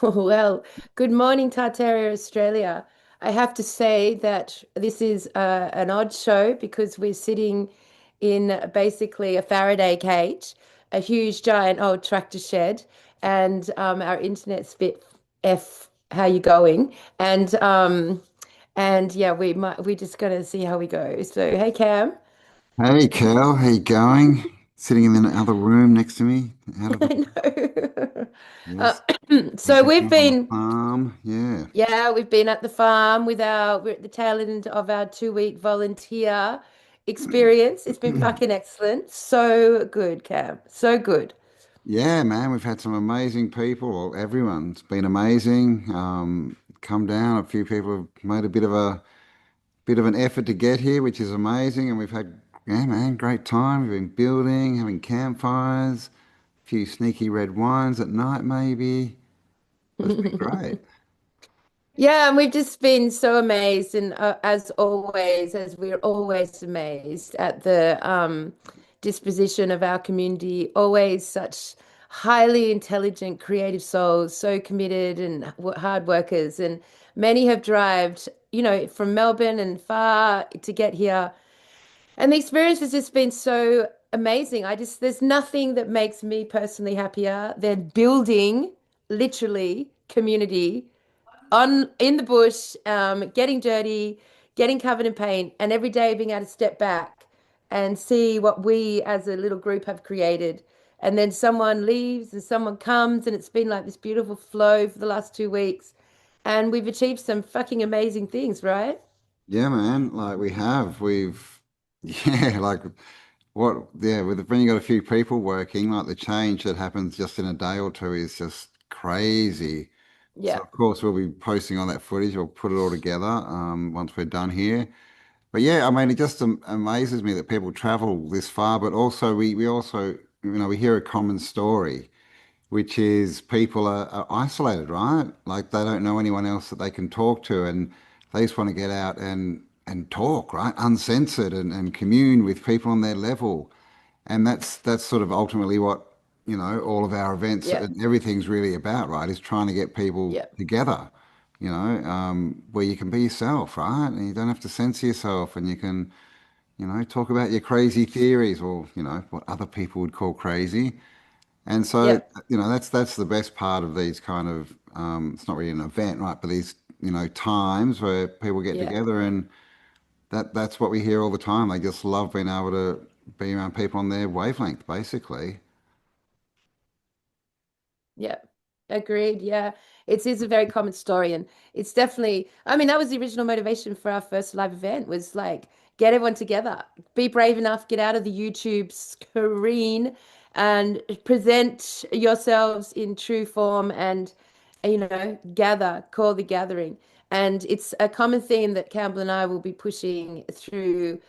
Oh, well, good morning, Tartaria Australia. I have to say that this is an odd show because we're sitting in basically a Faraday cage, a huge, giant old tractor shed, and our internet's a bit F. How you going? And yeah, we're just gonna see how we go. So, hey, Cam. Hey Cal, how you going? Sitting in the other room next to me, out of the I know. Uh, yes, we're so down we've on the been. farm. Yeah, Yeah, we've been at the farm we're at the tail end of our 2 week volunteer experience. It's been fucking excellent. So good, Cam. So good. yeah, man. We've had some amazing people. Well, everyone's been amazing. Come down. A few people have made a bit of an effort to get here, which is amazing. And we've had, yeah, man, great time. We've been building, having campfires, a few sneaky red wines at night, maybe. It's been great. Yeah, and we've just been so amazed, and as always, as we're always amazed at the disposition of our community. Always such highly intelligent, creative souls, so committed and hard workers, and many have drived, from Melbourne and far to get here. And the experience has just been so amazing. There's nothing that makes me personally happier than building literally community on in the bush, getting dirty, getting covered in paint, and every day being able to step back and see what we as a little group have created. And then someone leaves and someone comes, and it's been like this beautiful flow for the last 2 weeks. And we've achieved some fucking amazing things, right? Yeah, man. Like we've, yeah, like yeah, when you got a few people working, like the change that happens just in a day or two is just crazy. So Yeah, of course we'll be posting on that footage. We'll put it all together once we're done here. But yeah, I mean, it just amazes me that people travel this far, but also we also we hear a common story, which is people are isolated, right? Like they don't know anyone else that they can talk to, and they just want to get out and talk, right? Uncensored and commune with people on their level. And that's sort of ultimately what, all of our events yeah, and everything's really about, right? Is trying to get people yeah, together, where you can be yourself, right? And you don't have to censor yourself and you can, talk about your crazy theories or, what other people would call crazy. And so, yeah, that's the best part of these kind of, it's not really an event, right? But these, times where people get yeah. together and that's what we hear all the time. They just love being able to be around people on their wavelength, basically. Yeah, agreed. Yeah, it is a very common story, and it's definitely. I mean, that was the original motivation for our first live event. Was like get everyone together, be brave enough, get out of the YouTube screen, and present yourselves in true form, and gather, call the gathering. And it's a common theme that Campbell and I will be pushing through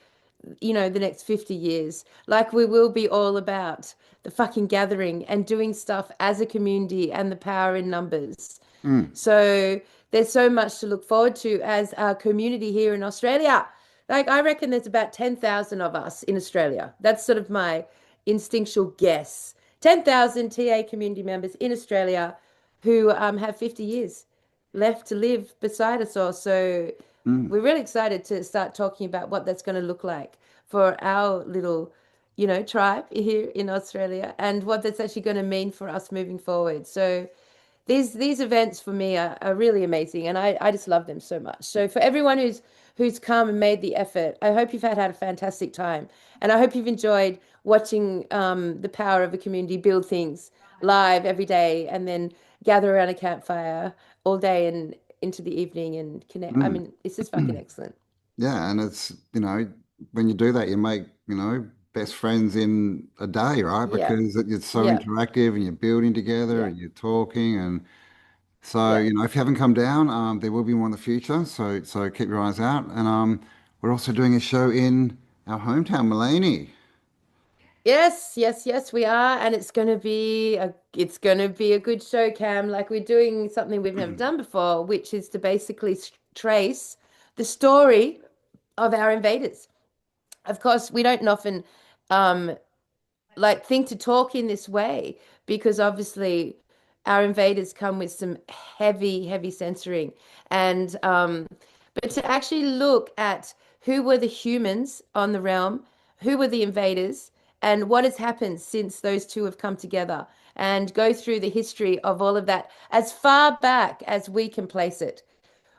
the next 50 years. Like we will be all about the fucking gathering and doing stuff as a community and the power in numbers. Mm. So there's so much to look forward to as a community here in Australia. Like I reckon there's about 10,000 of us in Australia. That's sort of my instinctual guess. 10,000 TA community members in Australia who have 50 years left to live beside us all. So Mm. we're really excited to start talking about what that's going to look like for our little, tribe here in Australia and what that's actually going to mean for us moving forward. So these events for me are really amazing and I just love them so much. So for everyone who's come and made the effort, I hope you've had a fantastic time. And I hope you've enjoyed watching the power of a community build things live every day and then gather around a campfire all day and into the evening and connect. I Mm. mean, it's just fucking excellent. Yeah, and it's, when you do that, you make, best friends in a day, right? Yeah. Because it's so Yeah. interactive and you're building together Yeah. and you're talking. And so, Yeah. if you haven't come down, there will be more in the future. So keep your eyes out. And we're also doing a show in our hometown, Mullaney. Yes, yes, yes, we are, and it's gonna be a good show, Cam. Like we're doing something we've never done before, which is to basically trace the story of our invaders. Of course, we don't often um think to talk in this way because obviously our invaders come with some heavy, heavy censoring. And but to actually look at who were the humans on the realm, who were the invaders, and what has happened since those two have come together, and go through the history of all of that as far back as we can place it,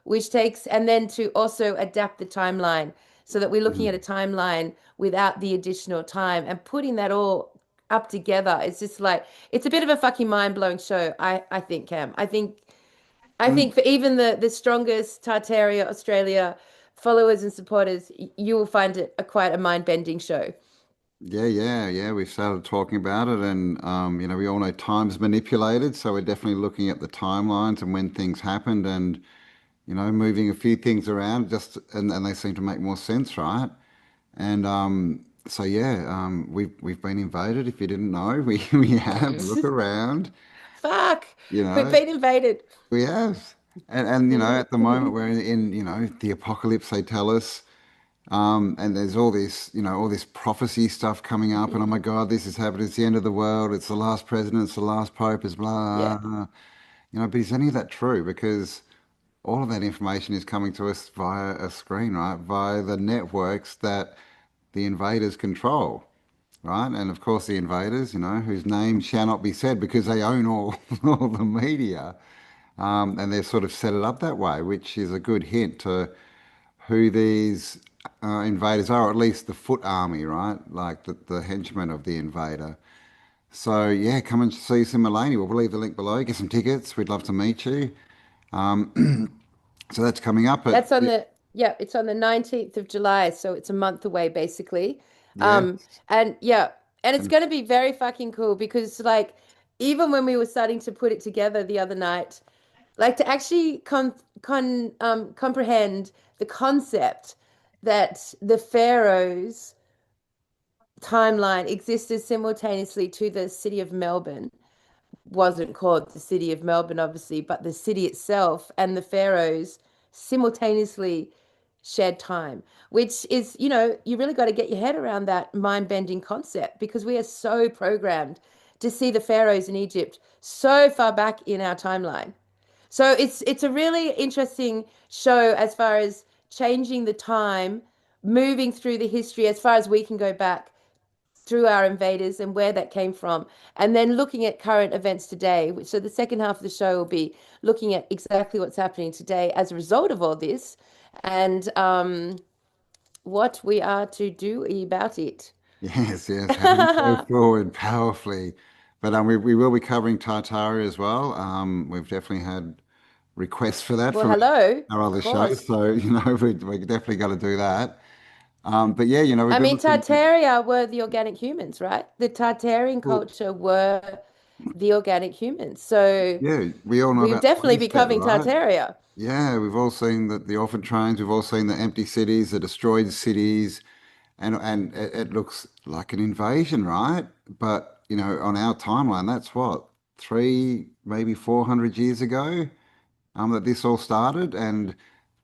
which takes, and then to also adapt the timeline so that we're looking at a Mm. timeline without the additional time and putting that all up together. It's just like it's a bit of a fucking mind-blowing show. I think, Cam. I think for even the strongest Tartaria Australia followers and supporters, you will find it quite a mind-bending show. Yeah, yeah, yeah. We've started talking about it, and we all know time's manipulated, so we're definitely looking at the timelines and when things happened, and moving a few things around, and they seem to make more sense, right? And so yeah, we've been invaded. If you didn't know, we have. Look around, Fuck, you we've know. been invaded. We have. And at the moment we're in, the apocalypse, they tell us. And there's all this prophecy stuff coming up, and oh my God, this is happening. It's the end of the world. It's the last president. It's the last pope. It's Yeah. blah. But is any of that true? Because all of that information is coming to us via a screen, right? Via the networks that the invaders control, right? And of course, the invaders, whose names shall not be said because they own all, all the media. And they've sort of set it up that way, which is a good hint to who these invaders are, or at least the foot army, right? Like the henchmen of the invader. So yeah, come and see some Mulaney. We'll leave the link below. Get some tickets. We'd love to meet you. So that's coming up. But That's on the, yeah, it's on the 19th of July, so it's a month away basically. yeah, Um, and yeah, and it's and going to be very fucking cool because like even when we were starting to put it together the other night, like to actually comprehend the concept that the pharaohs timeline existed simultaneously to the city of Melbourne wasn't called the city of Melbourne, obviously, but the city itself and the pharaohs simultaneously shared time, which is, you really got to get your head around that mind-bending concept because we are so programmed to see the pharaohs in Egypt so far back in our timeline. So it's a really interesting show as far as changing the time, moving through the history as far as we can go back through our invaders and where that came from, and then looking at current events today. Which so the second half of the show will be looking at exactly what's happening today as a result of all this, and what we are to do about it. yes, yes, how we go forward powerfully. But we will be covering Tartaria as well. We've definitely had requests for that Well, from hello, our of other shows, course. so we definitely got to do that. But yeah, we've I been mean, looking. Tartaria were the organic humans, right? The Tartarian Well, culture were the organic humans. So yeah, we all know we'll about definitely be Homestead, covering right? Tartaria. Yeah, we've all seen the orphan trains. We've all seen the empty cities, the destroyed cities, and it looks like an invasion, right? But on our timeline, that's what, three, maybe 400 years ago, that this all started, and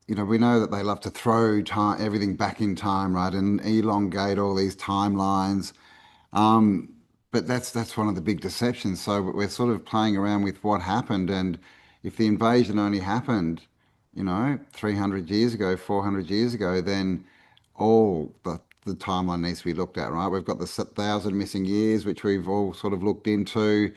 we know that they love to throw time, everything back in time, right, and elongate all these timelines. Um, but that's one of the big deceptions. So we're sort of playing around with what happened, and if the invasion only happened, 300 years ago, 400 years ago, then all the timeline needs to be looked at, right? We've got the 1,000 missing years, which we've all sort of looked into,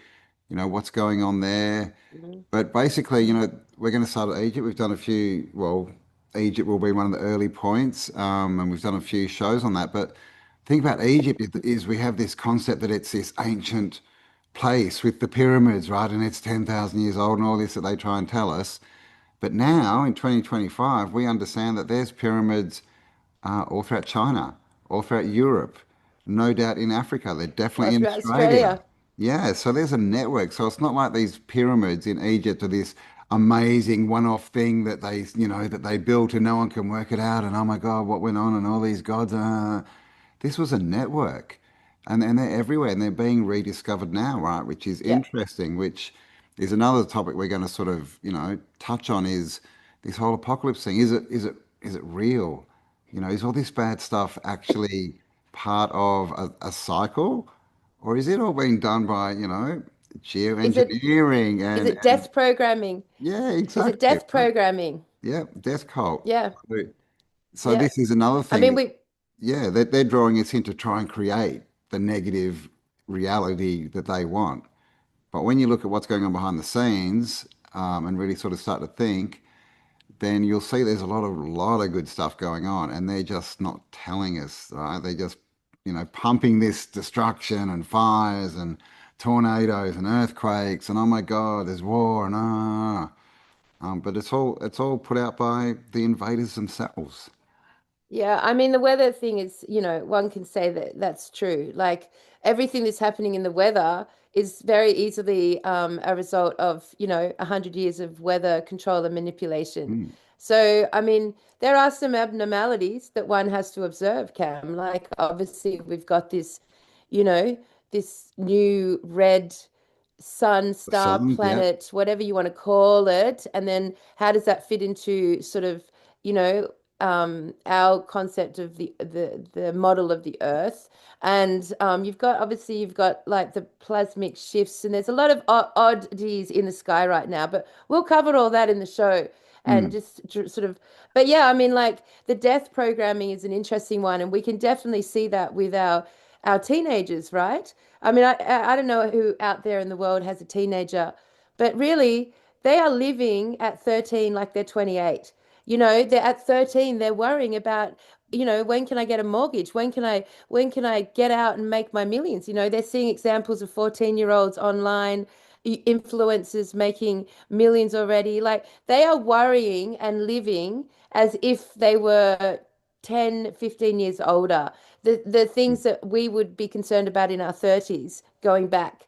what's going on there. Mhm. But basically, we're going to start at Egypt. We've done a few, well, Egypt will be one of the early points, and we've done a few shows on that. But the thing about Egypt is we have this concept that it's this ancient place with the pyramids, right? And it's 10,000 years old and all this that they try and tell us. But now in 2025, we understand that there's pyramids all throughout China, all throughout Europe, no doubt in Africa. They're All definitely in throughout Australia. Australia. Yeah, so there's a network. So it's not like these pyramids in Egypt are this amazing one-off thing that they built and no one can work it out. And oh my God, what went on? And all these gods. This was a network, and they're everywhere, and they're being rediscovered now, right? Which is Yeah. interesting. Which is another topic we're going to sort of touch on is this whole apocalypse thing. Is it real? Is all this bad stuff actually part of a cycle, or is it all being done by Is it geoengineering is and it death programming? yeah, Is it exactly. death Right. programming? Yeah, death cult. Yeah, So so yeah. this is another I thing mean, that, we yeah, they're drawing us in to try and create the negative reality that they want. But when you look at what's going on behind the scenes, and really sort of start to think, then you'll see there's a lot of good stuff going on, and they're just not telling us, right? They just, pumping this destruction and fires and tornadoes and earthquakes and oh my God, there's war and but it's all put out by the invaders themselves. Yeah, I mean, the weather thing is, one can say that that's true. Like everything that's happening in the weather is very easily a result of, 100 years of weather control and manipulation. Mm. So, I mean, there are some abnormalities that one has to observe, Cam. Like, obviously, we've got this, you know, this new red sun, The star, sun, yeah. planet, whatever you want to call it. And then how does that fit into sort of, you know, our concept of the model of the Earth? And you've got like the plasmic shifts, and there's a lot of oddities in the sky right now. But we'll cover all that in the show. And Mm. just sort of, but yeah, I mean, like the death programming is an interesting one, and we can definitely see that with our teenagers, right? I mean, I don't know who out there in the world has a teenager, but really, they are living at 13 like they're 28. They're at 13, they're worrying about, when can I get a mortgage? When can I get out and make my millions? They're seeing examples of 14-year-olds online, influencers making millions already. Like they are worrying and living as if they were 10, 15 years older. The Mm. things that we would be concerned about in our 30s going back,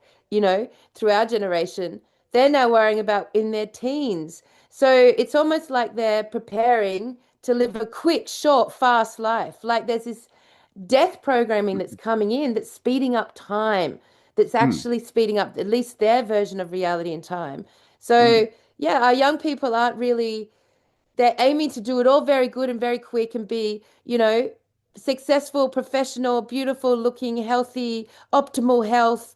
through our generation, they're now worrying about in their teens. So it's almost like they're preparing to live a quick, short, fast life. Like there's this death programming that's coming in that's speeding up time, that's Mm. actually speeding up at least their version of reality and time. Mm. So, yeah, our young people aren't really, they're aiming to do it all very good and very quick and be, successful, professional, beautiful looking, healthy, optimal health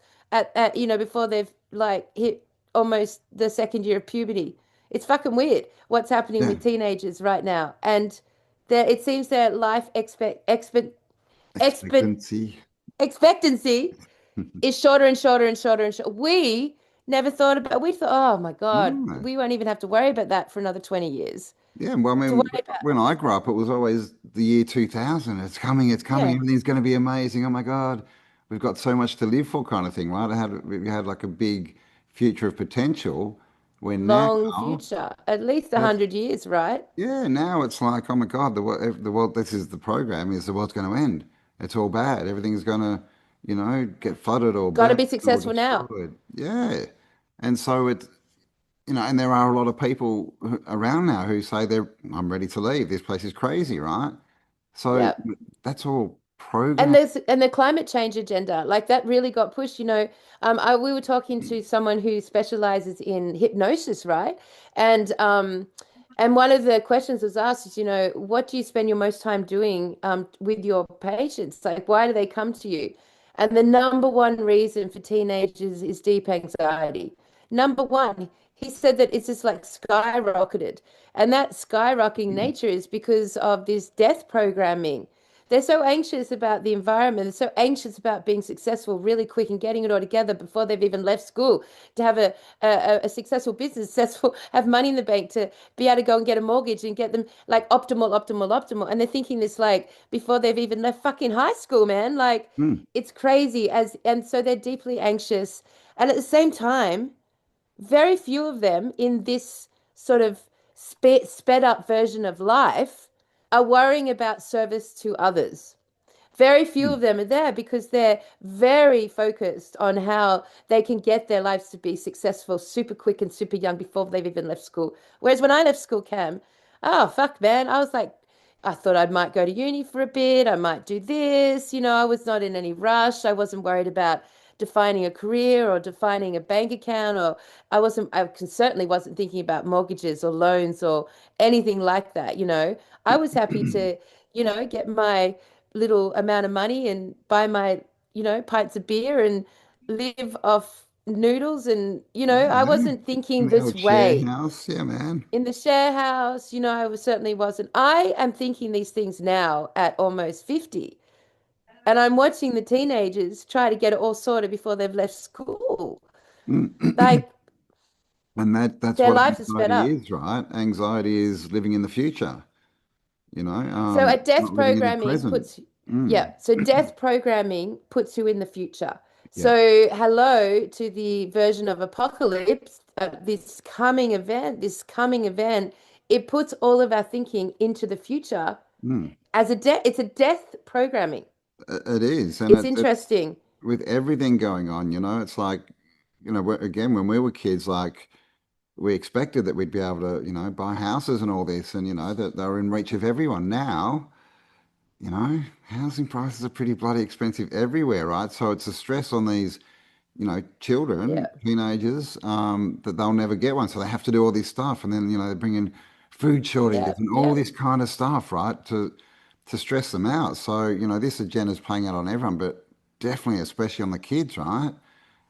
before they've like hit almost the second year of puberty. It's fucking weird what's happening Yeah. with teenagers right now. And it seems their life expe Expectancy. expectancy is shorter and shorter and shorter and shorter. We thought, oh my God, No. we won't even have to worry about that for another 20 years. Yeah, well, I To mean, worry about, when I grew up, it was always the year 2000. It's coming, yeah, everything's going to be amazing. Oh my God, we've got so much to live for, kind of thing, right? We had like a big future of potential. When now, long future, at least that's 100 years, right? yeah, now it's like, oh my God, the world. This is the program. Is the world's going to end? It's all bad. Everything's going to, get flooded or Got to burnt be or successful now. destroyed. Yeah, and so it's and there are a lot of people around now who say I'm ready to leave. This place is crazy, right? So Yeah. that's all And program. the climate change agenda, like that really got pushed. We were talking to someone who specializes in hypnosis, right? And one of the questions was asked is, what do you spend your most time doing with your patients? Like, why do they come to you? And the number one reason for teenagers is deep anxiety. Number one, he said that it's just like skyrocketed. And that skyrocketing nature is because of this death programming. They're so anxious about the environment. They're so anxious about being successful really quick and getting it all together before they've even left school to have a successful business, successful, have money in the bank to be able to go and get a mortgage and get them like optimal, optimal, optimal. And they're thinking this like before they've even left fucking high school, man. Like Mm, it's crazy and so they're deeply anxious. And at the same time, very few of them in this sort of sped up version of life are worrying about service to others. Very few mm, of them are there because they're very focused on how they can get their lives to be successful super quick and super young before they've even left school. Whereas when I left school, Cam, oh, fuck, man, I was like, I thought I might go to uni for a bit. I might do this. I was not in any rush. I wasn't worried about defining a career or defining a bank account, or certainly wasn't thinking about mortgages or loans or anything like that. I was happy to, get my little amount of money and buy my, pints of beer and live off noodles and, I Yeah. wasn't In thinking the this old share way. house. Yeah, man. In the share house, certainly wasn't. I am thinking these things now at almost 50. And I'm watching the teenagers try to get it all sorted before they've left school. Like And that's their what lives are sped anxiety up. is, right? Anxiety is living in the future, So at death not living in the programming present. puts, Mm. yeah, so death programming puts you in the future. Yeah. So hello to the version of apocalypse, this coming event, it puts all of our thinking into the future Mm. as it's a death programming. It is. And It's it's interesting. with everything going on, it's like, again, when we were kids, like we expected that we'd be able to, buy houses and all this and, that they were in reach of everyone. Now, housing prices are pretty bloody expensive everywhere, right? So it's a stress on these children, Yeah, teenagers, that they'll never get one. So they have to do all this stuff. And then, they bring in food yeah, shortages and all yeah, this kind of stuff, right? To stress them out. So, this agenda's playing out on everyone, but definitely, especially on the kids, right?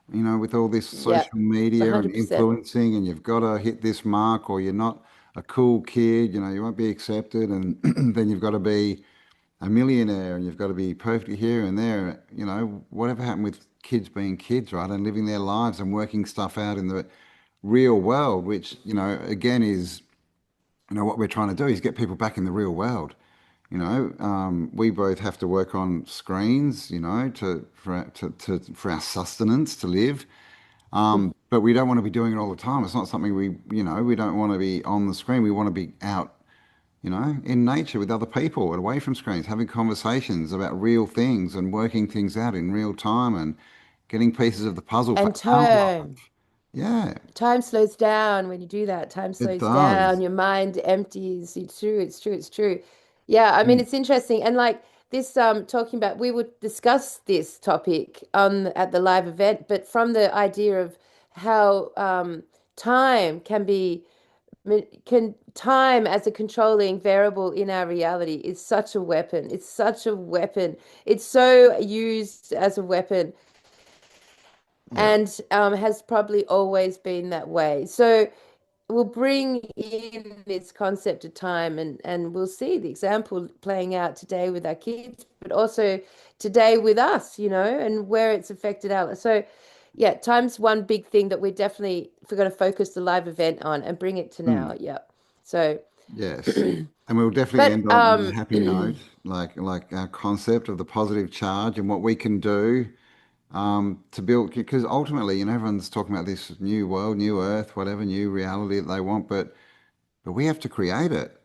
With all this yeah, social media and 100%. influencing, and you've got to hit this mark or you're not a cool kid, you won't be accepted. And then you've got to be a millionaire and you've got to be perfect here and there. Whatever happened with kids being kids, right? And living their lives and working stuff out in the real world, which, again, is, what we're trying to do is get people back in the real world. We both have to work on screens, for our sustenance to live. But we don't want to be doing it all the time. It's not something we don't want to be on the screen. We want to be out, in nature with other people and away from screens, having conversations about real things and working things out in real time and getting pieces of the puzzle for And our life. term. Yeah, Time slows down when you do that. Time it slows down. does. Your mind empties. It's true. It's true. It's true. Yeah, I mean, Mm, it's interesting. And like this, talking about, we would discuss this topic on at the live event, but from the idea of how time can time as a controlling variable in our reality is such a weapon. It's such a weapon. It's so used as a weapon yeah. and has probably always been that way. So we'll bring in this concept of time and we'll see the example playing out today with our kids, but also today with us, and where it's affected our. So yeah, time's one big thing that we're going to focus the live event on and bring it to now. Mm, Yeah. So, yes. And we'll definitely but end on a happy note, like our concept of the positive charge and what we can do, to build, because ultimately, everyone's talking about this new world, new earth, whatever new reality that they want, but we have to create it.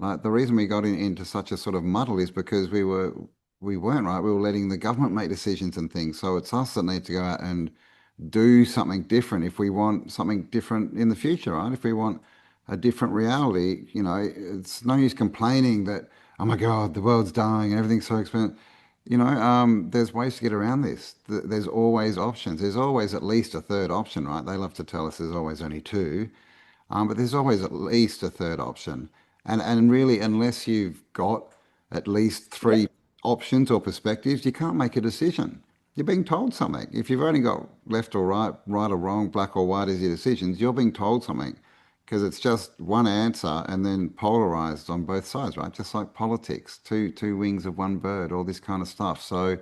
Like the reason we got into such a sort of muddle is because we weren't right. We were letting the government make decisions and things. So it's us that need to go out and do something different if we want something different in the future, right? If we want a different reality, it's no use complaining that, oh my God, the world's dying and everything's so expensive. There's ways to get around this. There's always options. There's always at least a third option, right? They love to tell us there's always only two. But there's always at least a third option. And really, unless you've got at least yeah. three options or perspectives, you can't make a decision. You're being told something. If you've only got left or right, right or wrong, black or white as your decisions, you're being told something because it's just one answer and then polarized on both sides, right? Just like politics, two wings of one bird, all this kind of stuff. So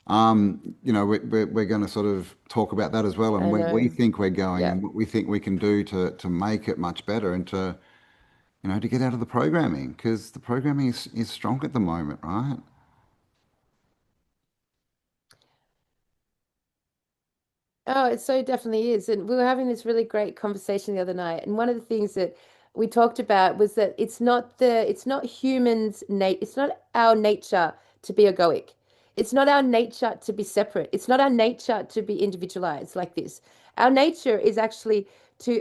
we're going to sort of talk about that as well and I where we know. think we're going Yeah. and what we think we can do to make it much better and to get out of the programming because the programming is strong at the moment, right? Oh, it so definitely is. And we were having this really great conversation the other night. And one of the things that we talked about was that it's not it's not our nature to be egoic. It's not our nature to be separate. It's not our nature to be individualized like this. Our nature is actually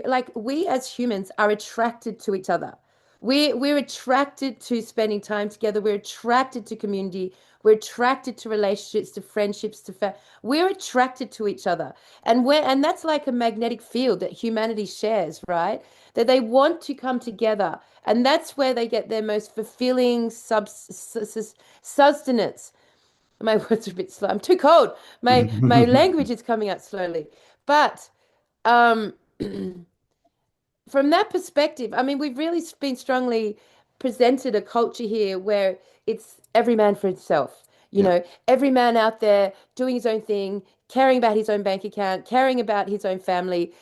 like, we as humans are attracted to each other. We're attracted to spending time together. We're attracted to community. We're attracted to relationships, to friendships, we're attracted to each other. And that's like a magnetic field that humanity shares, right? That they want to come together. And that's where they get their most fulfilling sustenance. My words are a bit slow. I'm too cold. My language is coming out slowly. But um, from that perspective, I mean, we've really been strongly presented a culture here where it's every man for himself. You Yeah. know, every man out there doing his own thing, caring about his own bank account, caring about his own family,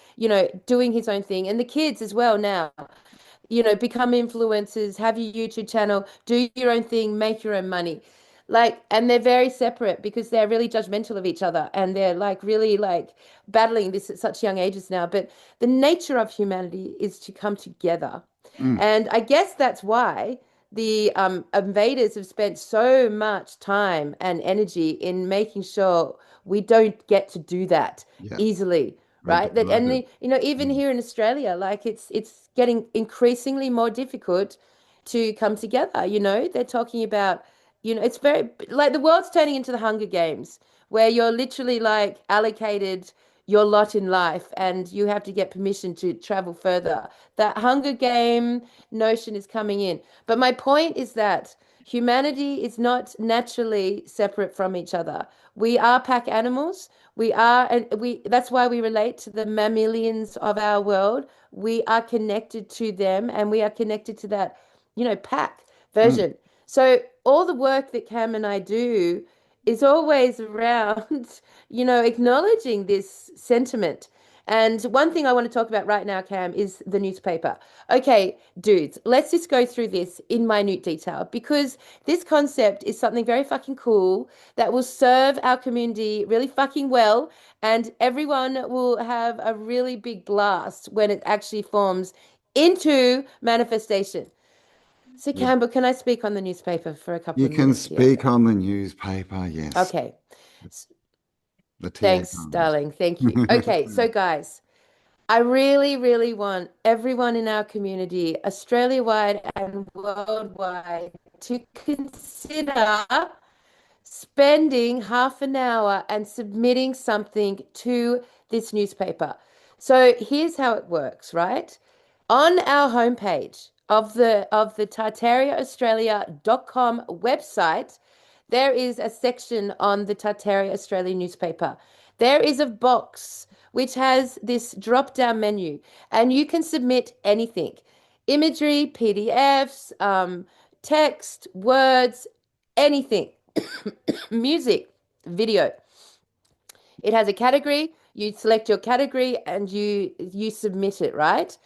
doing his own thing. And the kids as well now, become influencers, have your YouTube channel, do your own thing, make your own money. Like, and they're very separate because they're really judgmental of each other and they're like really like battling this at such young ages now. But the nature of humanity is to come together. Mm. And I guess that's why the invaders have spent so much time and energy in making sure we don't get to do that Yeah. easily, They right? That and diverted. even Mm. here in Australia, like it's getting increasingly more difficult to come together. They're talking about, it's very like the world's turning into the Hunger Games, where you're literally like allocated your lot in life and you have to get permission to travel further. That Hunger Game notion is coming in. But my point is that humanity is not naturally separate from each other. We are pack animals. We are, and that's why we relate to the mammalians of our world. We are connected to them and we are connected to that, pack Mm. version. So all the work that Cam and I do is always around, acknowledging this sentiment. And one thing I want to talk about right now, Cam, is the newspaper. Okay, dudes, let's just go through this in minute detail because this concept is something very fucking cool that will serve our community really fucking well. And everyone will have a really big blast when it actually forms into manifestation. So, Yeah. Campbell, can I speak on the newspaper for a couple You of can minutes here? speak on the newspaper, yes. Okay. The TA Thanks, comes. darling. Thank you. Okay, so guys, I really, really want everyone in our community, Australia-wide and worldwide, to consider spending half an hour and submitting something to this newspaper. So here's how it works, right? On our homepage of the tartariaaustralia.com website, there is a section on the Tartaria Australia newspaper. There is a box which has this drop-down menu, and you can submit anything. Imagery, PDFs, text, words, anything. Music, video. It has a category. You select your category and you submit it, right?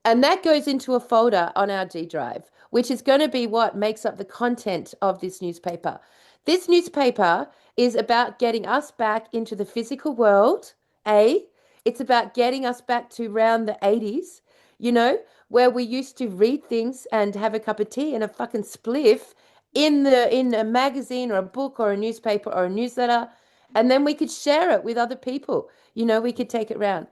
And that goes into a folder on our G drive, which is going to be what makes up the content of this newspaper. This newspaper is about getting us back into the physical world, A. It's about getting us back to around the 80s, where we used to read things and have a cup of tea and a fucking spliff in a magazine or a book or a newspaper or a newsletter, and then we could share it with other people. We could take it around.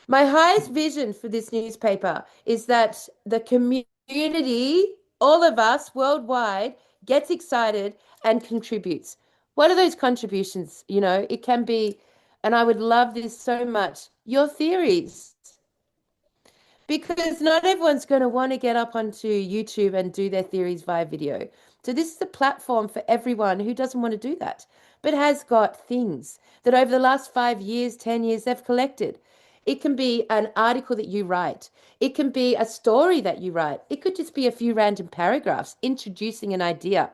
My highest vision for this newspaper is that the community, all of us worldwide, gets excited and contributes. What are those contributions? It can be, and I would love this so much, your theories. Because not everyone's going to want to get up onto YouTube and do their theories via video. So this is a platform for everyone who doesn't want to do that, but has got things that over the last 5 years, 10 years, they've collected. It can be an article that you write. It can be a story that you write. It could just be a few random paragraphs introducing an idea.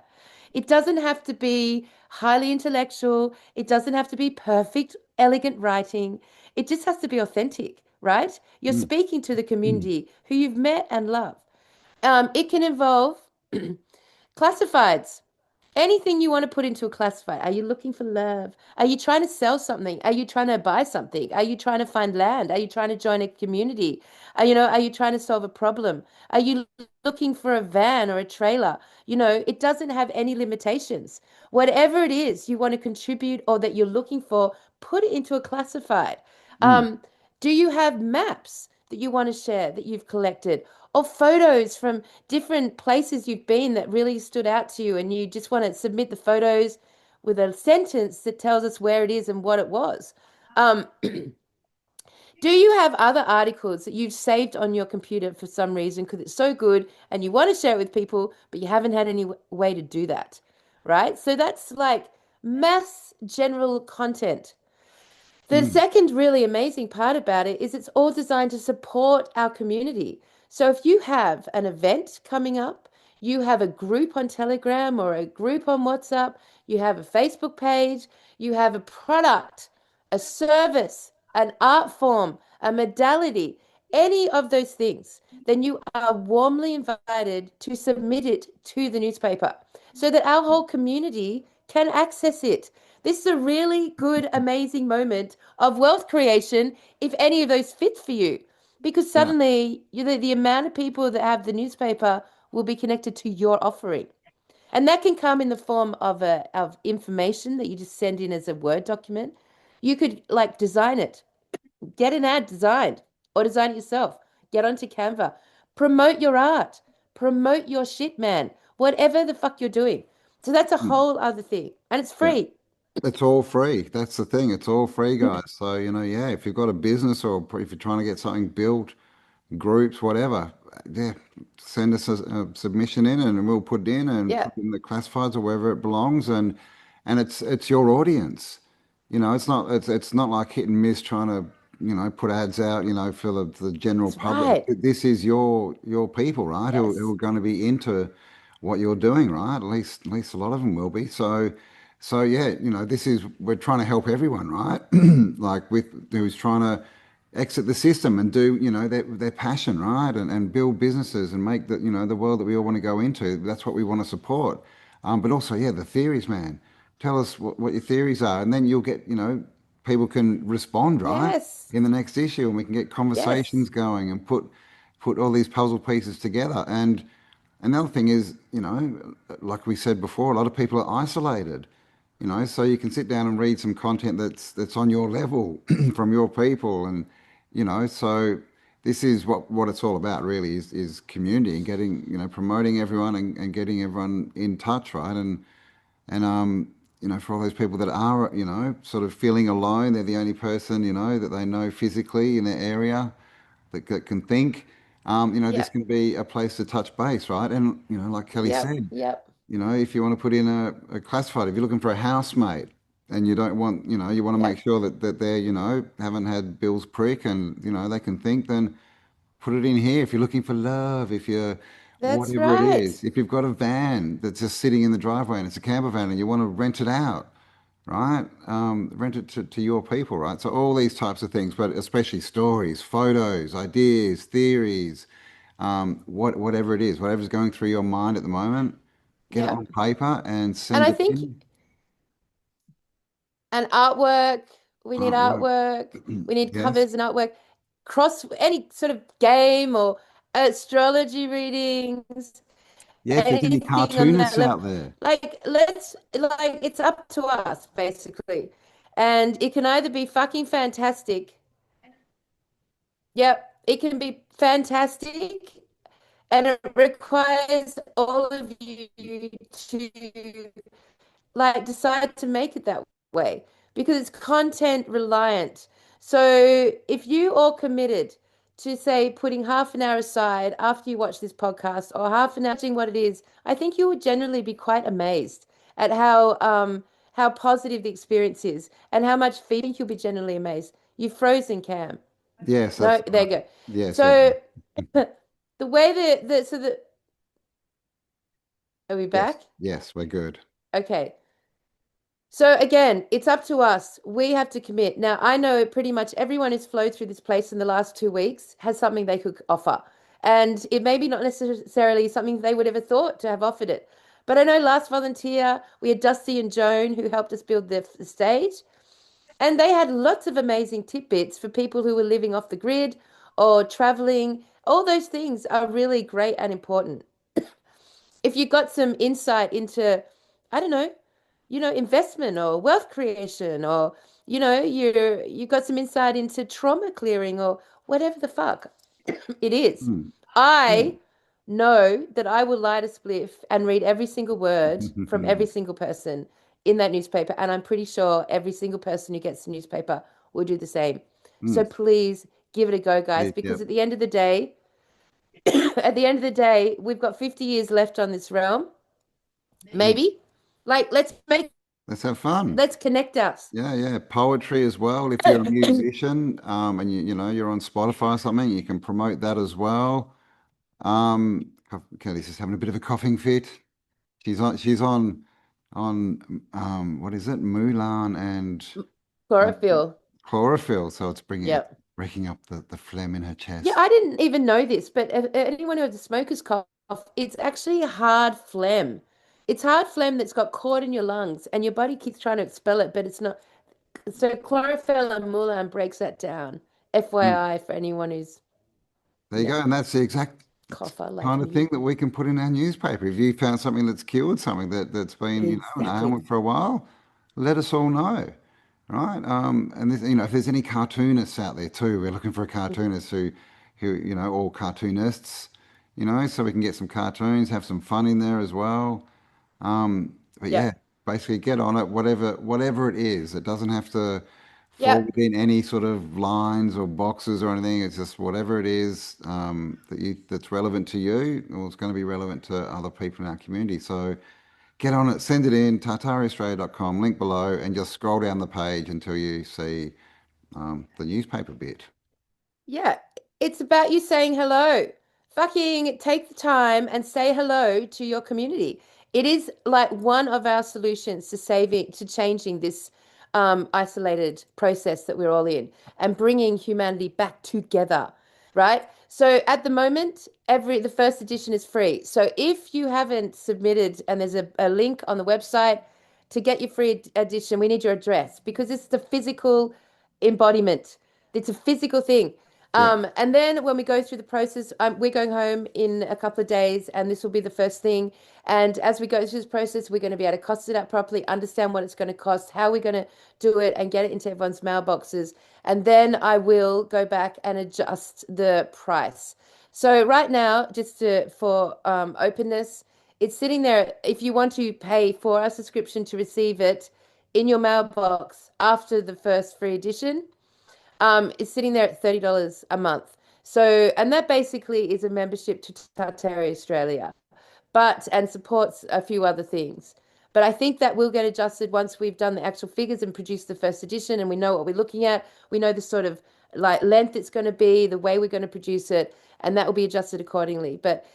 It doesn't have to be highly intellectual. It doesn't have to be perfect, elegant writing. It just has to be authentic, right? You're Mm. speaking to the Mm. community who you've met and love. It can involve classifieds. Anything you want to put into a classified. Are you looking for love? Are you trying to sell something? Are you trying to buy something? Are you trying to find land? Are you trying to join a community? Are you trying to solve a problem? Are you looking for a van or a trailer? It doesn't have any limitations. Whatever it is you want to contribute or that you're looking for, put it into a classified. Mm. Um, do you have maps that you want to share that you've collected? Or photos from different places you've been that really stood out to you, and you just want to submit the photos with a sentence that tells us where it is and what it was. Um, do you have other articles that you've saved on your computer for some reason because it's so good and you want to share it with people, but you haven't had any way to do that, right? So that's like mass general content. The Mm. second really amazing part about it is it's all designed to support our community. So if you have an event coming up, you have a group on Telegram or a group on WhatsApp, you have a Facebook page, you have a product, a service, an art form, a modality, any of those things, then you are warmly invited to submit it to the newspaper so that our whole community can access it. This is a really good, amazing moment of wealth creation if any of those fit for you. Because Yeah. suddenly the amount of people that have the newspaper will be connected to your offering. And that can come in the form of information that you just send in as a Word document. You could like design it, get an ad designed, or design it yourself. Get onto Canva, promote your art, promote your shit, man. Whatever the fuck you're doing. So that's a Mm. whole other thing, and it's Yeah. free. It's all free. That's the thing. It's all free, guys. So, yeah, if you've got a business or if you're trying to get something built, groups, whatever, yeah, send us a submission in and we'll put it in and Yeah. put it in the classifieds or wherever it belongs. And it's your audience. It's not like hit and miss trying to, put ads out, for the general That's public. right. This is your people, right? Who Yes. are going to be into what you're doing, right? At least a lot of them will be. So yeah, this is we're trying to help everyone, right? Like with who's trying to exit the system and do their passion, right, and build businesses and make the world that we all want to go into. That's what we want to support. But also, yeah, the theories, man. Tell us what your theories are, and then you'll get people can respond, right, Yes. in the next issue, and we can get Yes. conversations going and put all these puzzle pieces together. And another thing is, like we said before, a lot of people are isolated. So you can sit down and read some content that's on your level from your people, and so this is what it's all about, really, is community and getting, promoting everyone and getting everyone in touch, right? And for all those people that are, sort of feeling alone, they're the only person, that they know physically in their area that can think. This Yep. can be a place to touch base, right? And like Kelly Yep. said, Yep. if you want to put in a classified, if you're looking for a housemate and you don't want, you want to make Yep. sure that they're, haven't had bills prick and, they can think, then put it in here. If you're looking for love, if you're That's whatever it right. is, if you've got a van that's just sitting in the driveway and it's a camper van and you want to rent it out, right? Rent it to your people, right? So all these types of things, but especially stories, photos, ideas, theories, whatever it is, whatever's going through your mind at the moment, get it on Yep. paper and And send I it think in. and artwork, we need Artwork. artwork, we need Yes. covers and artwork, cross any sort of game or astrology readings, Yeah, if there's any anything on that cartoonists level. out there. Like it's up to us basically. And it can either be fucking fantastic. Yep, it can be fantastic. And it requires all of you to like decide to make it that way because it's content reliant. So if you all committed to say putting half an hour aside after you watch this podcast or half an hour watching what it is, I think you would generally be quite amazed at how positive the experience is and how much feedback you'll be generally amazed. You've frozen, Cam. Yes, that's No, there right. you go. Yes, yes, So the way the are we yes, back? yes, we're good. Okay. So again, it's up to us. We have to commit. Now, I know pretty much everyone who's flowed through this place in the last 2 weeks has something they could offer. And it may be not necessarily something they would ever thought to have offered it. But I know last volunteer, we had Dusty and Joan who helped us build the stage. And they had lots of amazing tidbits for people who were living off the grid or traveling. All those things are really great and important. If you got some insight into, I don't know, investment or wealth creation, or you got some insight into trauma clearing or whatever the fuck it is. Mm. Yeah. I know that I will light a spliff and read every single word from every single person in that newspaper, and I'm pretty sure every single person who gets the newspaper will do the same. So Mm. please give it a go, guys, because Yep. at the end of the day, at the end of the day, we've got 50 years left on this realm. Mm. Maybe. Like, let's make let's have fun. Let's connect us. Yeah, yeah. Poetry as well. If you're a musician, and you know you're on Spotify or something, you can promote that as well. Kelly's just having a bit of a coughing fit. She's on what is it? Mulan and um, Chlorophyll. chlorophyll, so it's Yep. breaking up the phlegm in her Yeah, chest. I didn't even know this, but anyone who has a smoker's cough, it's actually a hard phlegm. It's hard phlegm that's got caught in your lungs, and your body keeps trying to expel it, but it's not. So chlorophyll and Mulan breaks that down. Mm. FYI for anyone who's, There you yeah, go, and that's the exact cougher like kind of thing me. that we can put in our newspaper. If you found something that's cured something that's been, an Exactly. ailment for a while, let us all know, right? And this, if there's any cartoonists out there too, we're looking for a cartoonist who, all cartoonists, so we can get some cartoons, have some fun in there as well. But yeah, Yep. basically get on it, whatever it is. It doesn't have to fall Yep. within any sort of lines or boxes or anything. It's just whatever it is that's relevant to you, or it's going to be relevant to other people in our community. So get on it, send it in, tartariaaustralia.com, link below, and just scroll down the page until you see the newspaper bit. Yeah, it's about you saying hello. Fucking take the time and say hello to your community. It is like one of our solutions to changing this isolated process that we're all in and bringing humanity back together, right? So at the moment, the first edition is free. So if you haven't submitted, and there's a link on the website to get your free edition, we need your address because it's the physical embodiment. It's a physical thing. Yeah. And then when we go through the process, we're going home in a couple of days, and this will be the first thing. And as we go through this process, we're going to be able to cost it out properly, understand what it's going to cost, how we're going to do it, and get it into everyone's mailboxes. And then I will go back and adjust the price. So right now, for openness, it's sitting there. If you want to pay for a subscription to receive it in your mailbox after the first free edition, is sitting there at $30 a month. So, and that basically is a membership to Tartaria Australia, and supports a few other things. But I think that will get adjusted once we've done the actual figures and produced the first edition and we know what we're looking at. We know the sort of like length it's going to be, the way we're going to produce it, and that will be adjusted accordingly. But,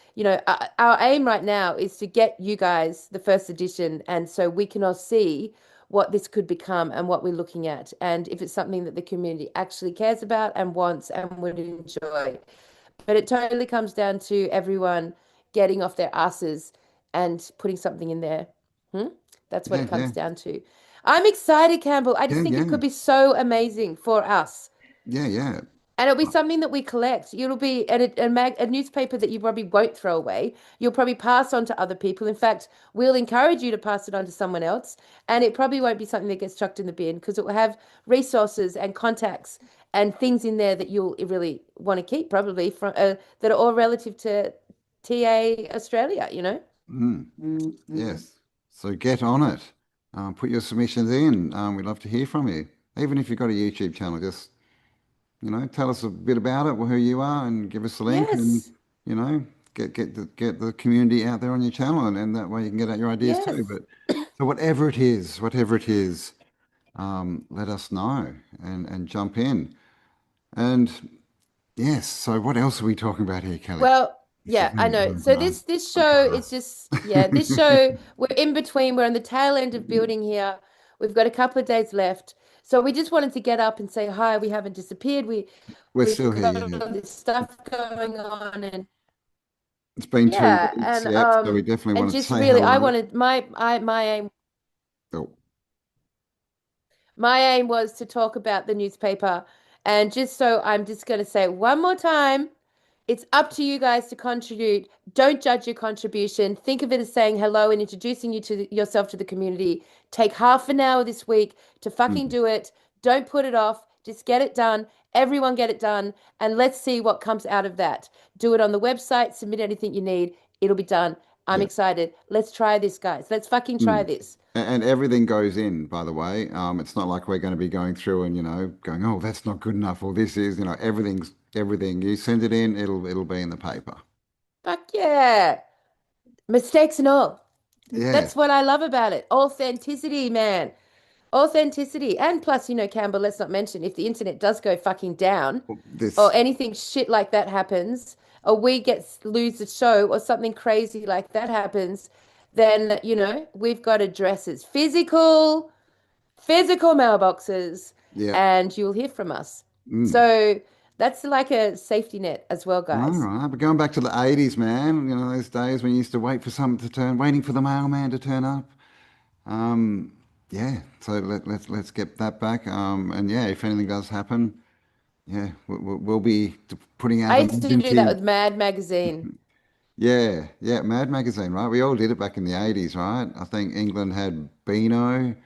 our aim right now is to get you guys the first edition, and so we can all see what this could become and what we're looking at, and if it's something that the community actually cares about and wants and would enjoy. But it totally comes down to everyone getting off their asses and putting something in there. Hmm? That's what Yeah, it yeah, comes down to. I'm excited, Campbell. I just yeah, think it yeah, could be so amazing for us. yeah, yeah. And it'll be something that we collect. It'll be a newspaper that you probably won't throw away. You'll probably pass on to other people. In fact, we'll encourage you to pass it on to someone else. And it probably won't be something that gets chucked in the bin because it will have resources and contacts and things in there that you'll really want to keep, probably that are all relative to TA Australia, you know? Mm. Yes. So get on it. Put your submissions in. We'd love to hear from you. Even if you've got a YouTube channel, just, tell us a bit about it, who you are, and give us a link and, Yes. you know, get the community out there on your channel and that way you can get out your ideas too. Yes. But so whatever it is, let us know and jump in. And yes, so what else are we talking about here, Kelly? Well, This is yeah, I know. going So to this show is podcast. just yeah, this show we're in between. We're on the tail end of building here. We've got a couple of days left. So we just wanted to get up and say hi. We haven't disappeared. We're We've still here, got yeah. all this stuff going on, and It's been two yeah, weeks, yep. So we definitely and wanted to just say really I hello. wanted my aim Oh, My aim was to talk about the newspaper. And just so I'm just going to say it one more time, it's up to you guys to contribute. Don't judge your contribution. Think of it as saying hello and introducing yourself to the community. Take half an hour this week to fucking mm, do it. Don't put it off. Just get it done. Everyone get it done. And let's see what comes out of that. Do it on the website. Submit anything you need. It'll be done. I'm yeah. excited. Let's try this, guys. Let's fucking try Mm. this. And everything goes in, by the way. It's not like we're going to be going through and, going, oh, that's not good enough, or this is, everything's everything. You send it in, it'll be in the paper. Fuck yeah. Mistakes and all. Yeah. That's what I love about it. Authenticity, man. Authenticity. And plus, Campbell, let's not mention if the internet does go fucking down or This, anything shit like that happens, or we lose the show or something crazy like that happens, then, we've got addresses, physical mailboxes, yeah. and you'll hear from us. Mm. So that's like a safety net as well, All guys. right. But going back to the 80s, man, those days when you used to wait for something to turn, waiting for the mailman to turn up. Um, yeah. So let's get that back. And yeah, if anything does happen, yeah, we'll be putting out I used to do that emergency. with Mad Magazine. Yeah, yeah, Mad Magazine, right? We all did it back in the 80s, right? I think England had Beano.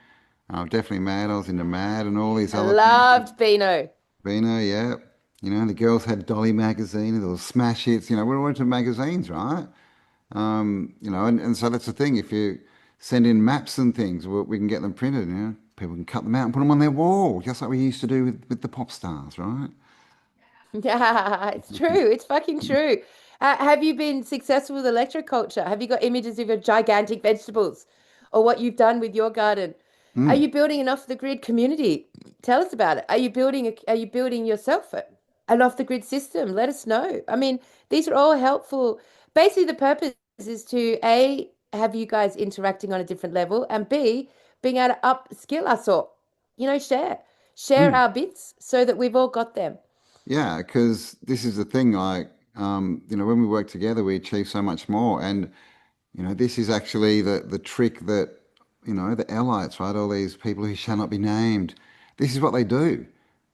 Definitely Mad. I was into Mad and all these I other things. loved Beano. Beano, yeah. The girls had Dolly Magazine and there was Smash Hits. We all into magazines, right? And so that's the thing. If you send in maps and things, we can get them printed, People can cut them out and put them on their wall, just like we used to do with the pop stars, right? Yeah, it's true. It's fucking true. Have you been successful with electroculture? Have you got images of your gigantic vegetables or what you've done with your garden? Are Mm, you building an off-the-grid community? Tell us about it. Are you building yourself an off-the-grid system? Let us know. I mean, these are all helpful. Basically, the purpose is to A, have you guys interacting on a different level, and B, being able to upskill us all. Share mm. our bits so that we've all got them. Yeah, because this is the thing, like, when we work together, we achieve so much more. And this is actually the trick that, the elites, right? All these people who shall not be named. This is what they do.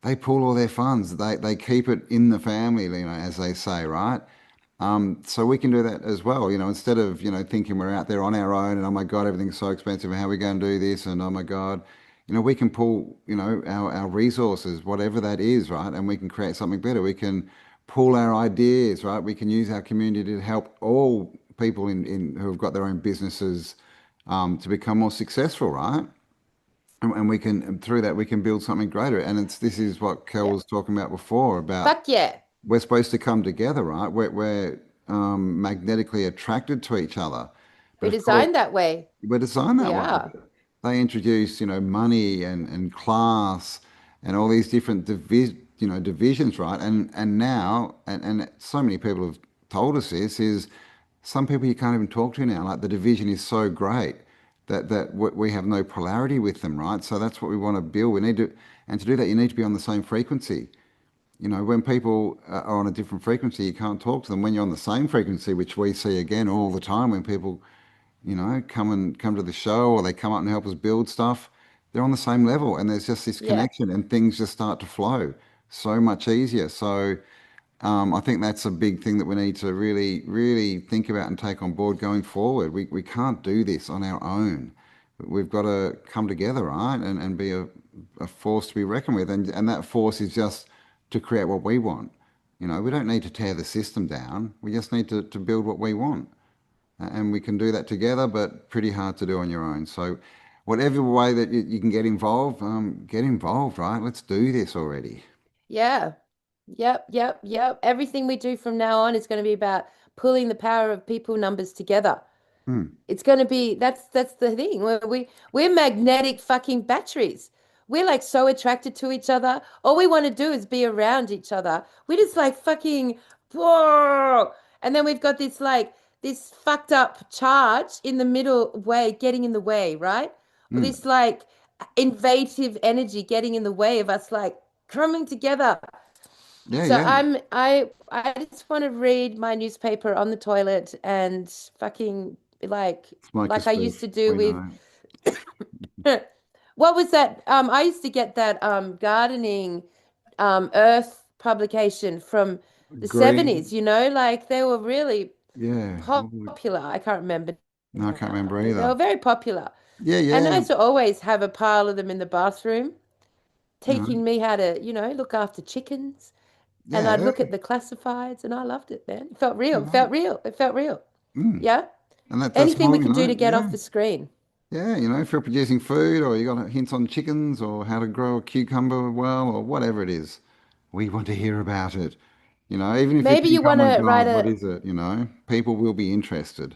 They pool all their funds. They keep it in the family, as they say, right? So we can do that as well, instead of, thinking we're out there on our own and oh my God, everything's so expensive and how are we going to do this? And oh my God, we can pull, our resources, whatever that is, right? And we can create something better. We can pool our ideas, right? We can use our community to help all people in who have got their own businesses to become more successful, right? And we can, and through that, we can build something greater. And this is what Kel Yeah. was talking about before about Fuck yeah. we're supposed to come together, right? We're magnetically attracted to each other. But We're of course, designed that way. we're designed We that way. are. They introduce, money and class and all these different divisions, right? And now, and so many people have told us this, is some people you can't even talk to now. Like the division is so great that we have no polarity with them, right? So that's what we want to build. We need to, and to do that, you need to be on the same frequency. When people are on a different frequency, you can't talk to them. When you're on the same frequency, which we see again all the time, when people, come to the show or they come up and help us build stuff, they're on the same level, and there's just this Yeah. connection, and things just start to flow so much easier. So I think that's a big thing that we need to really, really think about and take on board going forward. We can't do this on our own. We've got to come together, right? And be a force to be reckoned with. And that force is just to create what we want. We don't need to tear the system down. We just need to build what we want. And we can do that together, but pretty hard to do on your own. So whatever way that you can get involved, right? Let's do this already. Yeah. Yep. Yep. Yep. Everything we do from now on is going to be about pulling the power of people numbers together. Hmm. It's going to be that's the thing. We're magnetic fucking batteries. We're like so attracted to each other. All we want to do is be around each other. We just like fucking whoa. And then we've got this fucked up charge in the middle way getting in the way, right? Or Hmm. this like invasive energy getting in the way of us like coming together. Yeah, So yeah. I just want to read my newspaper on the toilet and fucking Smoke a like I used spliff. to do We with know. what was that? I used to get that gardening earth publication from the Green. 70s, like they were really Yeah. popular. I can't remember No, I can't now, remember but they either. were very popular. Yeah, And I yeah. used to always have a pile of them in the bathroom, You know, teaching me how to, look after chickens. And I'd yeah. look at the classifieds and I loved it, man. It felt real. You It know. felt real. It felt real. Mm. Yeah. And that's Anything we more, can do to get yeah. off the screen. Yeah, if you're producing food or you got hints on chickens or how to grow a cucumber well or whatever it is, we want to hear about it. Even if you Maybe think, you oh want my to God, write what a is it? People will be interested.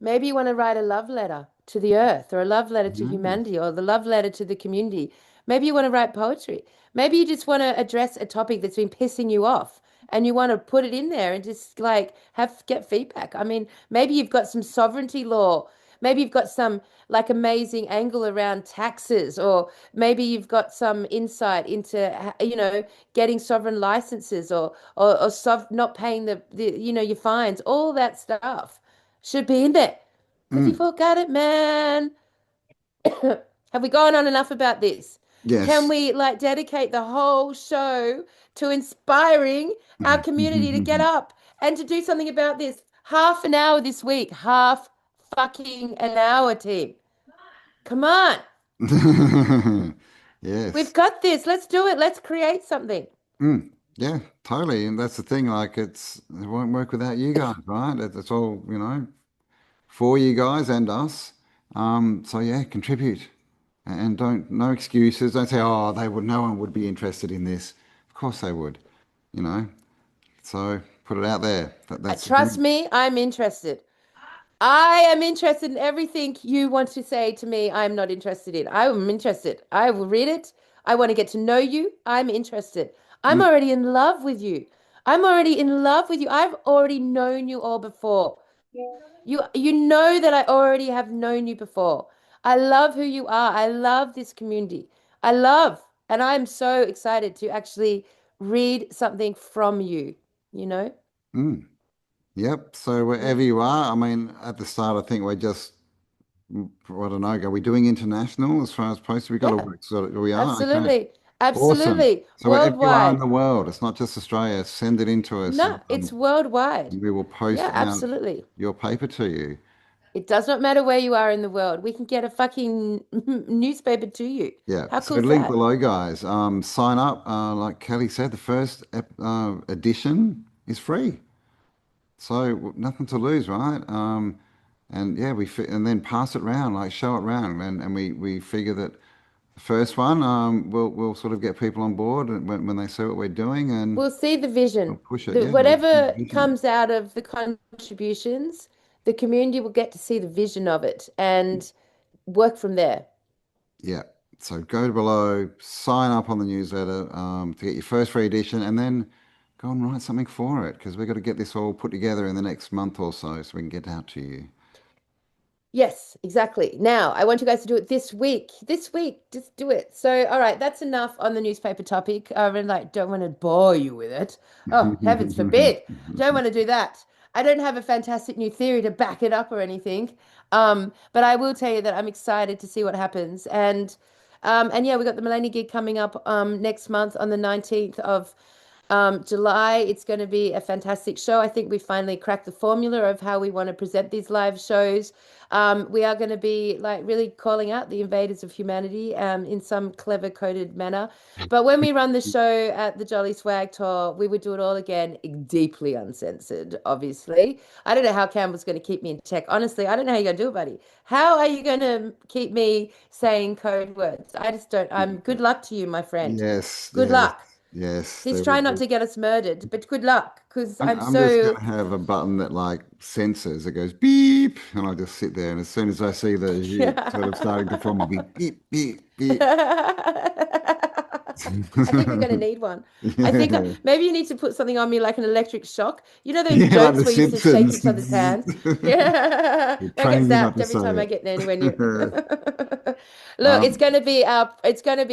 Maybe you want to write a love letter to the earth or a love letter to Nice. humanity or the love letter to the community. Maybe you want to write poetry. Maybe you just want to address a topic that's been pissing you off and you want to put it in there and just like have get feedback. I mean, maybe you've got some sovereignty law. Maybe you've got some like amazing angle around taxes, or maybe you've got some insight into, getting sovereign licenses or not paying the your fines. All that stuff should be in there. Have you Mm, forgot it, man? Have we gone on enough about this? Can yes. we like dedicate the whole show to inspiring our community to get up and to do something about this? Half an hour this week, half fucking an hour, team. Come on. We've Yes. got this. Let's do it. Let's create something. Mm, yeah, totally. And that's the thing, like it won't work without you guys, right? It's all, for you guys and us. So yeah, contribute. And don't no excuses. Don't say, oh, no one would be interested in this. Of course they would, you know. So put it out there. That's the Trust thing. me, I'm interested. I am interested in everything you want to say to me. I'm not interested in. I'm interested. I will read it. I want to get to know you. I'm interested. I'm Mm, already in love with you. I'm already in love with you. I've already known you all before. You know that I already have known you before. I love who you are. I love this community. I love, and I'm so excited to actually read something from you, you know? mm. Yep. So wherever Mm. you are, I mean, at the start, I think we're just, I don't know, are we doing international as far as posted? We got to Yeah, work. So we are. Okay. absolutely. Awesome. Absolutely. So wherever you are in Worldwide. the world, it's not just Australia, send it in to us. No, it's worldwide. We will post Yeah, out absolutely. your paper to you. It does not matter where you are in the world. We can get a fucking newspaper to you. Yeah. How So cool is link that? below, guys. Sign up. Like Kelly said, the first edition is free. So nothing to lose, right? And yeah, and then pass it round, like show it round, and we figure that the first one, we'll sort of get people on board when they see what we're doing, and We'll see the we'll vision. push it. The Yeah, we'll see the whatever vision. comes out of the contributions, the community will get to see the vision of it and work from there. Yeah. So go below, sign up on the newsletter to get your first free edition, and then go and write something for it because we've got to get this all put together in the next month or so we can get it out to you. Yes, exactly. Now, I want you guys to do it this week. This week, just do it. So, all right, that's enough on the newspaper topic. I really like don't want to bore you with it. Oh, heavens forbid. Don't want to do that. I don't have a fantastic new theory to back it up or anything. But I will tell you that I'm excited to see what happens. And yeah, we got the Millennium gig coming up next month on the 19th of July. It's going to be a fantastic show. I think we finally cracked the formula of how we want to present these live shows. We are going to be like really calling out the invaders of humanity in some clever coded manner. But when we run the show at the Jolly Swag Tour, we would do it all again, deeply uncensored, obviously. I don't know how Campbell's going to keep me in check. Honestly, I don't know how you're going to do it, buddy. How are you going to keep me saying code words? I just don't. Good luck to you, my friend. Yes, Good yes, luck. yes. Please try not to get us murdered, but good luck, because I'm I'm just so gonna have a button that like censors. It goes beep, and I'll just sit there. And as soon as I see the jig sort of starting to form, I'll be beep, beep, beep. I think we're going to need one. I think Yeah, maybe you need to put something on me like an electric shock. You know those yeah, like the jokes where you used to shake Simpsons. each other's hands? Yeah, They I get train me not zapped to every say time I it. get anywhere near. Look, Um, it's going to be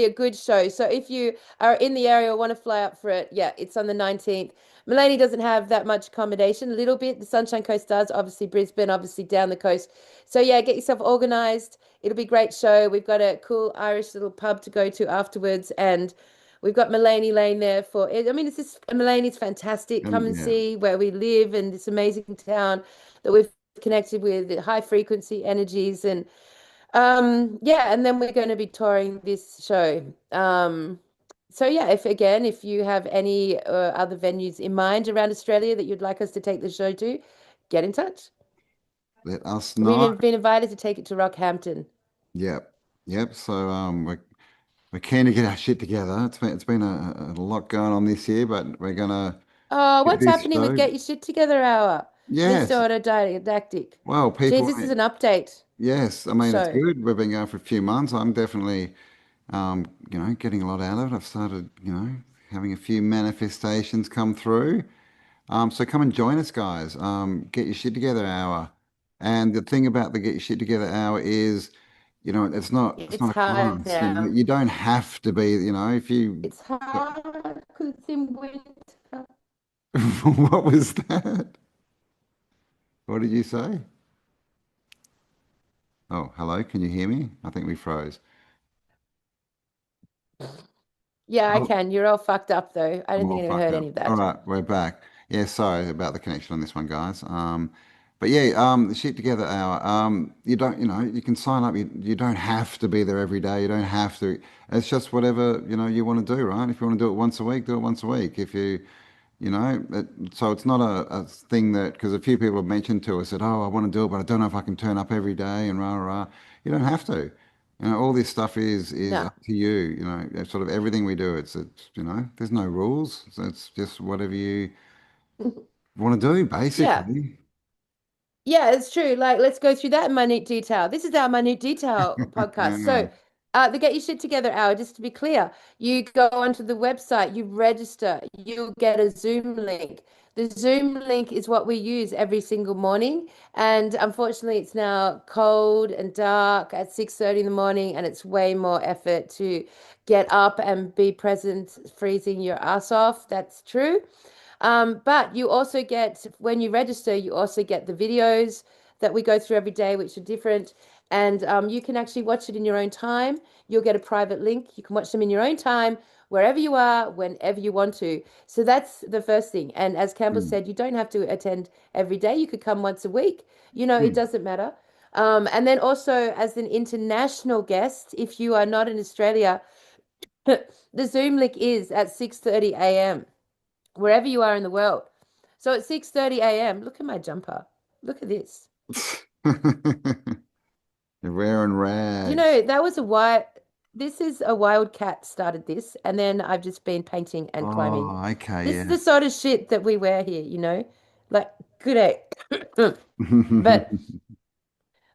a good show. So if you are in the area or want to fly up for it, yeah, it's on the 19th. Mullany doesn't have that much accommodation, a little bit. The Sunshine Coast does, obviously Brisbane, obviously down the coast. So yeah, get yourself organized. It'll be a great show. We've got a cool Irish little pub to go to afterwards, and we've got Mullany Lane there for it. I mean, it's just Mullany's fantastic. Come and yeah, see where we live and this amazing town that we've connected with high frequency energies and yeah, and then we're going to be touring this show. So yeah, if you have any other venues in mind around Australia that you'd like us to take the show to, get in touch. let us We've know. been invited to take it to Rockhampton. Yep, yep. So we're keen to get our shit together. It's been a lot going on this year, but we're gonna Oh, get what's this happening with show. Get Your Shit Together Hour? Mr. Yes. Autodidactic. Well, Geez, people, this is an update yes. I mean, it's show. good. We've been going for a few months. I'm definitely, getting a lot out of it. I've started, having a few manifestations come through. So come and join us, guys. Get your shit together hour. And the thing about the get your shit together hour is, it's not It's a hard class. now. You don't have to be, if you. It's hard because it's in winter. What was that? What did you say? Oh, hello. Can you hear me? I think we froze. Yeah, I Oh, can. You're all fucked up though. I don't I'm think all anyone fucked heard up. any of All that. right, we're back. Yeah, sorry about the connection on this one, guys. But yeah, the Shit Together Hour. You don't, you can sign up. You don't have to be there every day. You don't have to. It's just whatever, you want to do, right? If you want to do it once a week, do it once a week. If you, so it's not a thing that, because a few people have mentioned to us that, oh, I want to do it, but I don't know if I can turn up every day and rah, rah, rah. You don't have to. All this stuff is No. up to you. Sort of everything we do. There's no rules. So it's just whatever you want to do, Yeah. basically. Yeah, it's true. Like, let's go through that in minute detail. This is our minute detail podcast. Yeah. The Get Your Shit Together hour, just to be clear, you go onto the website, you register, you get a Zoom link. The Zoom link is what we use every single morning. And unfortunately, it's now cold and dark at 6:30 in the morning, and it's way more effort to get up and be present, freezing your ass off. That's true. But you also get, when you register, you also get the videos that we go through every day, which are different. And you can actually watch it in your own time. You'll get a private link. You can watch them in your own time, wherever you are, whenever you want to. So that's the first thing. And as Campbell Mm. said, you don't have to attend every day. You could come once a week. It Mm. doesn't matter. And then also, as an international guest, if you are not in Australia, the Zoom link is at 6:30 a.m. wherever you are in the world. So at 6:30 a.m., look at my jumper. Look at this. You're wearing You rags. know, that was a wild, this is a wild cat started this, and then I've just been painting and climbing. Oh, okay, This is the yes. sort of shit that we wear here. Like good day. But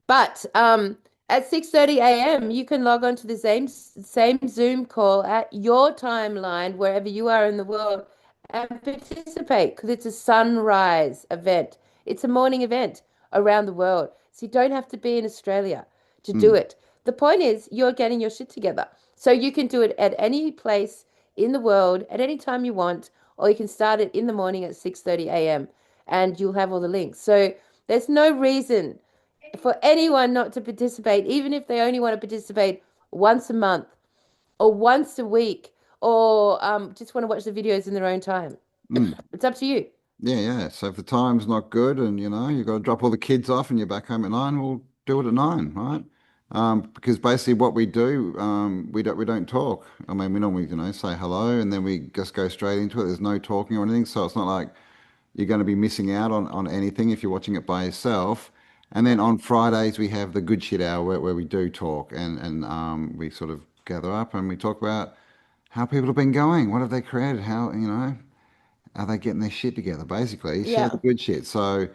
But at 6:30 a.m., you can log on to the same Zoom call at your timeline wherever you are in the world and participate because it's a sunrise event. It's a morning event around the world. So you don't have to be in Australia to do Mm. it. The point is you're getting your shit together. So you can do it at any place in the world at any time you want, or you can start it in the morning at 6:30 a.m. and you'll have all the links. So there's no reason for anyone not to participate, even if they only want to participate once a month or once a week or just want to watch the videos in their own time. Mm. It's up to you. Yeah, yeah. So if the time's not good and you've got to drop all the kids off and you're back home at 9, we'll do it at 9, right? Because basically what we do, we don't talk. I mean, we normally, say hello and then we just go straight into it. There's no talking or anything. So it's not like you're going to be missing out on anything if you're watching it by yourself. And then on Fridays we have the good shit hour where we do talk and we sort of gather up and we talk about how people have been going, what have they created, how, are they getting their shit together? Basically, share the Yeah. good shit. So,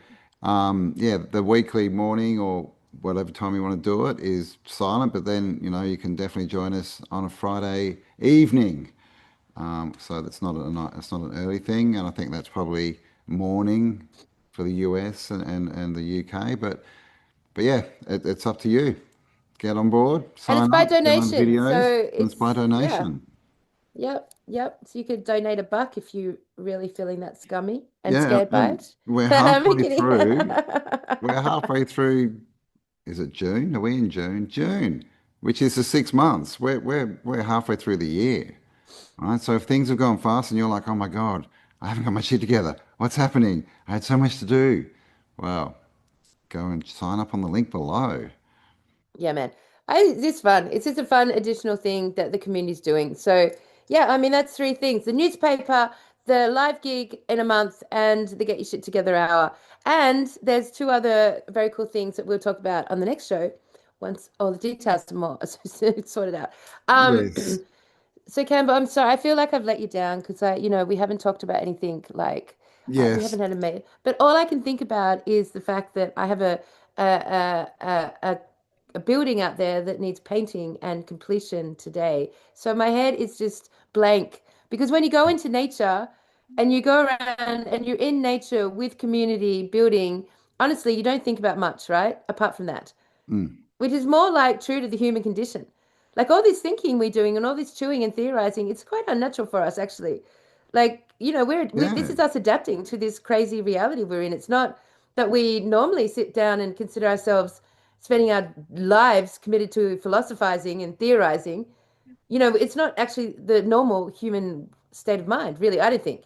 yeah, the weekly morning or whatever time you want to do it is silent, but then, you can definitely join us on a Friday evening. So that's not a night, it's not an early thing, and I think that's probably morning for the US and the UK. But yeah, it's up to you. Get on board, And it's sign by up, download the donation. videos, So and it's by yeah. donation. Yep. Yep. So you could donate $1 if you're really feeling that scummy and Yeah, scared by and it. we're I'm halfway kidding. through. We're halfway through. Is it June? Are we in June? June, which is the 6 months. We're halfway through the year, right? So if things have gone fast and you're like, oh my God, I haven't got my shit together. What's happening? I had so much to do. Well, go and sign up on the link below. Yeah, man. It's fun. It's just a fun additional thing that the community's doing. So, yeah, I mean, that's three things: the newspaper, the live gig in a month, and the Get Your Shit Together hour. And there's two other very cool things that we'll talk about on the next show once all the details are more sorted out. Um, Yes. so Campbell, I'm sorry. I feel like I've let you down because we haven't talked about anything like. We Yes. haven't had a mate, but all I can think about is the fact that I have a a building out there that needs painting and completion today. So my head is just blank because when you go into nature and you go around and you're in nature with community building, honestly, you don't think about much, right? Apart from that, Mm. which is more like true to the human condition. Like all this thinking we're doing and all this chewing and theorizing, it's quite unnatural for us actually. Like, we this Yeah. is us adapting to this crazy reality we're in. It's not that we normally sit down and consider ourselves spending our lives committed to philosophizing and theorizing. It's not actually the normal human state of mind, really, I don't think.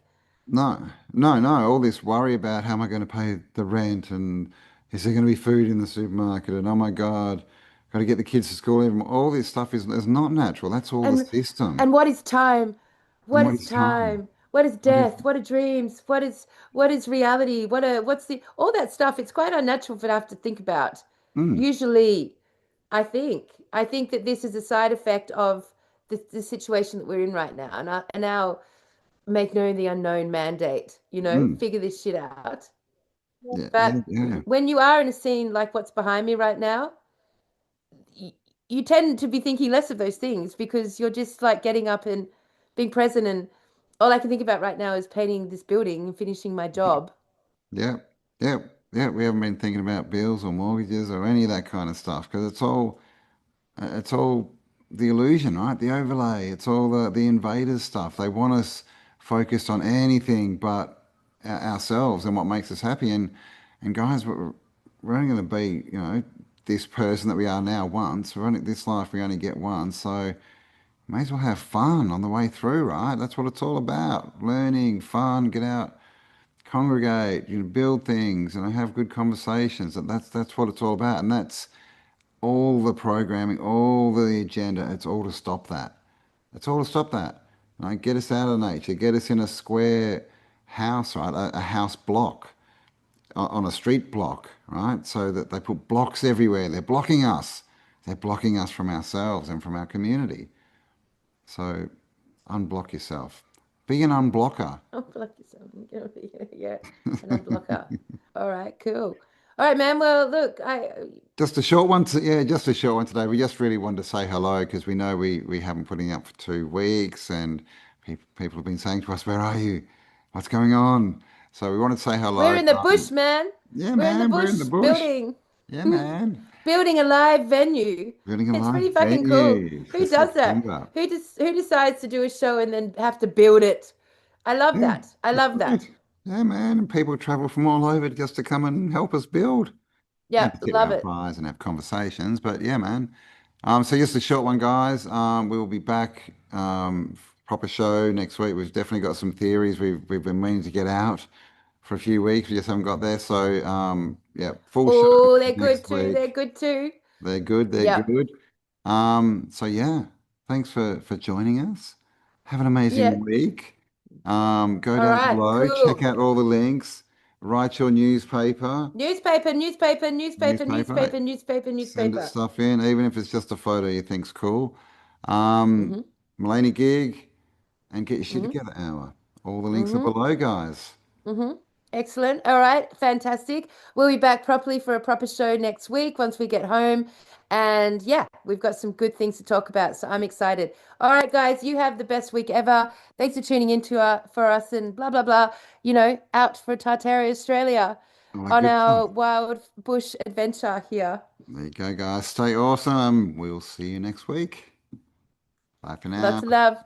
No, no, no. All this worry about how am I going to pay the rent and is there going to be food in the supermarket and oh my God, got to get the kids to school. All this stuff is not natural. That's all the And system. and what is time? And What what is is time? time? What is What is death? What are dreams? What is reality? What's the all that stuff? It's quite unnatural for to have to think about. mm, Usually, I think that this is a side effect of the situation that we're in right now, and our make known the unknown mandate. mm. Figure this shit out. Yeah, yeah, But yeah, when you are in a scene like what's behind me right now, you tend to be thinking less of those things because you're just like getting up and being present. And all I can think about right now is painting this building and finishing my job. yeah, yeah, yeah. We haven't been thinking about bills or mortgages or any of that kind of stuff because it's all the illusion, right? The overlay. It's all the invaders stuff. They want us focused on anything but ourselves and what makes us happy. And guys, we're only going to be, this person that we are now once. We're only this life we only get once. So may as well have fun on the way through, right? That's what it's all about. Learning, fun, get out, congregate, build things, and have good conversations. That's what it's all about. And that's all the programming, all the agenda, it's all to stop that. It's all to stop that. Right? Get us out of nature, get us in a square house, right? A house block on a street block, right? So that they put blocks everywhere. They're blocking us. They're blocking us from ourselves and from our community. So unblock yourself. Be an unblocker. Unblock yourself. Yeah, an unblocker. All right, cool. All right, man. Well, look, Just a short one, yeah, just a short one today. We just really wanted to say hello because we know we haven't putting up for 2 weeks, and people have been saying to us, "Where are you? What's going on?" So we wanted to say we're hello. in the bush, man. Yeah, We're in the man, we're in the bush bush. building, Yeah, man, building a live venue. building a It's live pretty fucking cool. venue for Who does that? September. Who decides to do a show and then have to build it? I love Yeah, that. I that's love right. that. Yeah, man, and people travel from all over just to come and help us build. And Yeah, to sit love around it. fires and have conversations. But yeah, man. So just a short one, guys. We will be back. Proper show next week. We've definitely got some theories we've been meaning to get out for a few weeks. We just haven't got there. So yeah, full show Oh, they're good next too. They're week. good too. They're good. They're Yep. good. So yeah, thanks for joining us. Have an amazing Yep. week. Go All down right, below, check cool. out all the links, write your Newspaper, newspaper, newspaper, newspaper. newspaper, newspaper, Send us newspaper. stuff in, even if it's just a photo you think's cool. Um, Mm-hmm. Mulaney gig and get your shit Mm-hmm. together hour. All the links are Mm-hmm. below, guys. Mm-hmm. Excellent. All right. Fantastic. We'll be back properly for a proper show next week once we get home. And yeah, we've got some good things to talk about. So I'm excited. All right, guys, you have the best week ever. Thanks for tuning into for us and blah, blah, blah. Out for Tartaria, Australia All that on good stuff. our wild bush adventure here. There you go, guys. Stay awesome. We'll see you next week. Bye for Lots now. of love.